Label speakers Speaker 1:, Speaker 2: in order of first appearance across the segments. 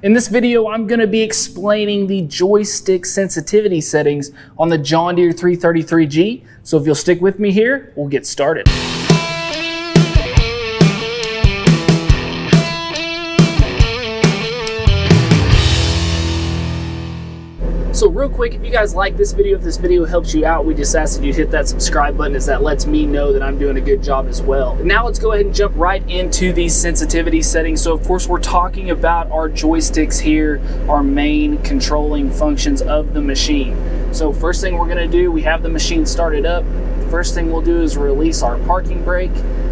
Speaker 1: In this video, I'm going to be explaining the joystick sensitivity settings on the John Deere 333G. So if you'll stick with me here, we'll get started. So real quick, if you guys like this video, if this video helps you out, we just ask that you hit that subscribe button, as that lets me know that I'm doing a good job as well. Now let's go ahead and jump right into these sensitivity settings. So of course we're talking about our joysticks here, our main controlling functions of the machine. So first thing we're gonna do, we have the machine started up. First thing we'll do is release our parking brake.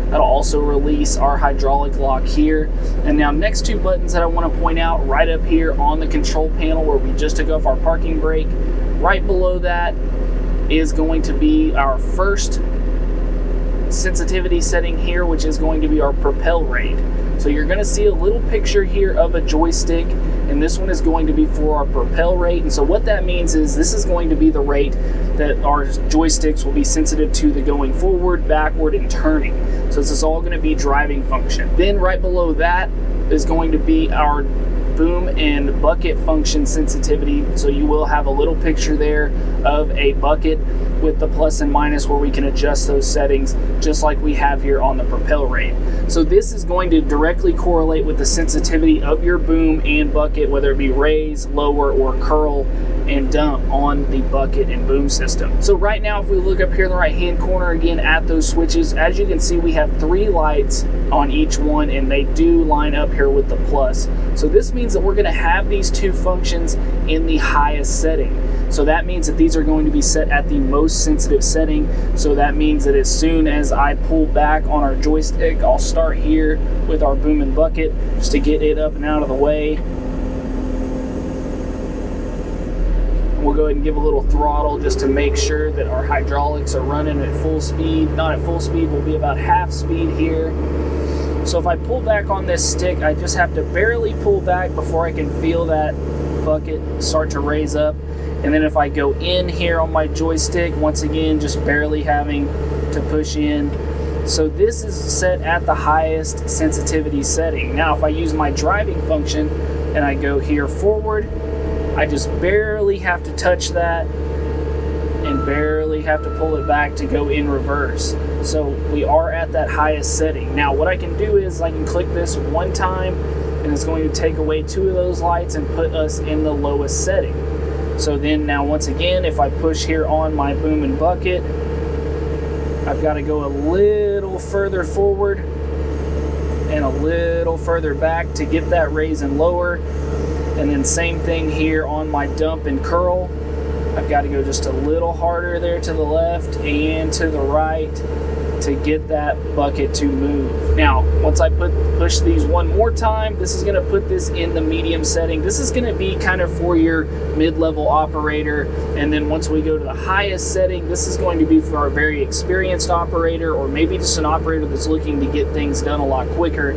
Speaker 1: That'll also release our hydraulic lock here. And now next two buttons that I want to point out, right up here on the control panel where we just took off our parking brake, right below that is going to be our first sensitivity setting here, which is going to be our propel rate. So you're going to see a little picture here of a joystick, and this one is going to be for our propel rate. And so what that means is this is going to be the rate that our joysticks will be sensitive to, the going forward, backward, and turning. So this is all going to be driving function. Then right below that is going to be our boom and bucket function sensitivity. So you will have a little picture there of a bucket with the plus and minus where we can adjust those settings just like we have here on the propel rate. So this is going to directly correlate with the sensitivity of your boom and bucket, whether it be raise, lower, or curl and dump on the bucket and boom system. So right now, if we look up here in the right hand corner again at those switches, as you can see, we have 3 lights on each one, and they do line up here with the plus. So this means that we're going to have these two functions in the highest setting. So that means that these are going to be set at the most sensitive setting. So that means that as soon as I pull back on our joystick, I'll start here with our boom and bucket just to get it up and out of the way. We'll go ahead and give a little throttle just to make sure that our hydraulics are running at full speed. Not at full speed, we'll be about half speed here. So if I pull back on this stick, I just have to barely pull back before I can feel that bucket start to raise up. And then if I go in here on my joystick, once again, just barely having to push in. So this is set at the highest sensitivity setting. Now if I use my driving function and I go here forward, I just barely have to touch that and barely have to pull it back to go in reverse. So we are at that highest setting. Now what I can do is I can click this one time and it's going to take away 2 of those lights and put us in the lowest setting. So then now once again, if I push here on my boom and bucket, I've got to go a little further forward and a little further back to get that raise and lower. And then same thing here on my dump and curl. I've got to go just a little harder there to the left and to the right to get that bucket to move. Now, once I push these one more time, this is going to put this in the medium setting. This is going to be kind of for your mid-level operator. And then once we go to the highest setting, this is going to be for our very experienced operator, or maybe just an operator that's looking to get things done a lot quicker.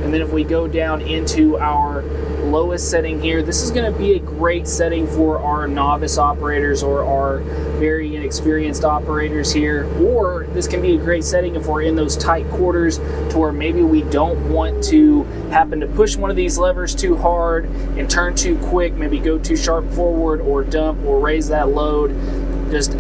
Speaker 1: And then if we go down into our lowest setting here, this is going to be a great setting for our novice operators or our very inexperienced operators here. Or this can be a great setting if we're in those tight quarters to where maybe we don't want to happen to push one of these levers too hard and turn too quick, maybe go too sharp forward or dump or raise that load just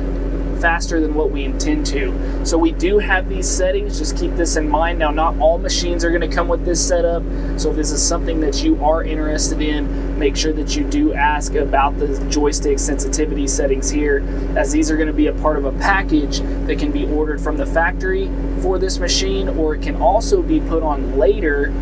Speaker 1: faster than what we intend to. So we do have these settings, just keep this in mind. Now not all machines are going to come with this setup, so if this is something that you are interested in, make sure that you do ask about the joystick sensitivity settings here, as these are going to be a part of a package that can be ordered from the factory for this machine, or it can also be put on later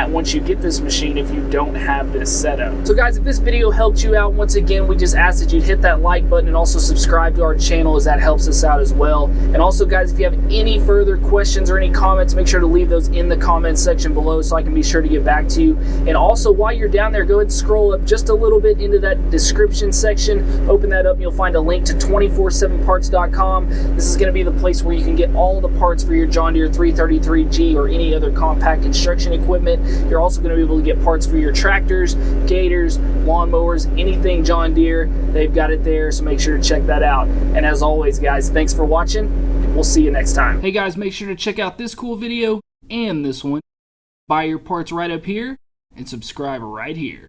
Speaker 1: once you get this machine if you don't have this setup. So guys, if this video helped you out, once again, we just ask that you hit that like button and also subscribe to our channel, as that helps us out as well. And also guys, if you have any further questions or any comments, make sure to leave those in the comments section below so I can be sure to get back to you. And also while you're down there, go ahead and scroll up just a little bit into that description section. Open that up and you'll find a link to 247parts.com. This is going to be the place where you can get all the parts for your John Deere 333G or any other compact construction equipment. You're also going to be able to get parts for your tractors, gators, lawnmowers, anything John Deere. They've got it there, so make sure to check that out. And as always, guys, thanks for watching. We'll see you next time. Hey guys, make sure to check out this cool video and this one. Buy your parts right up here and subscribe right here.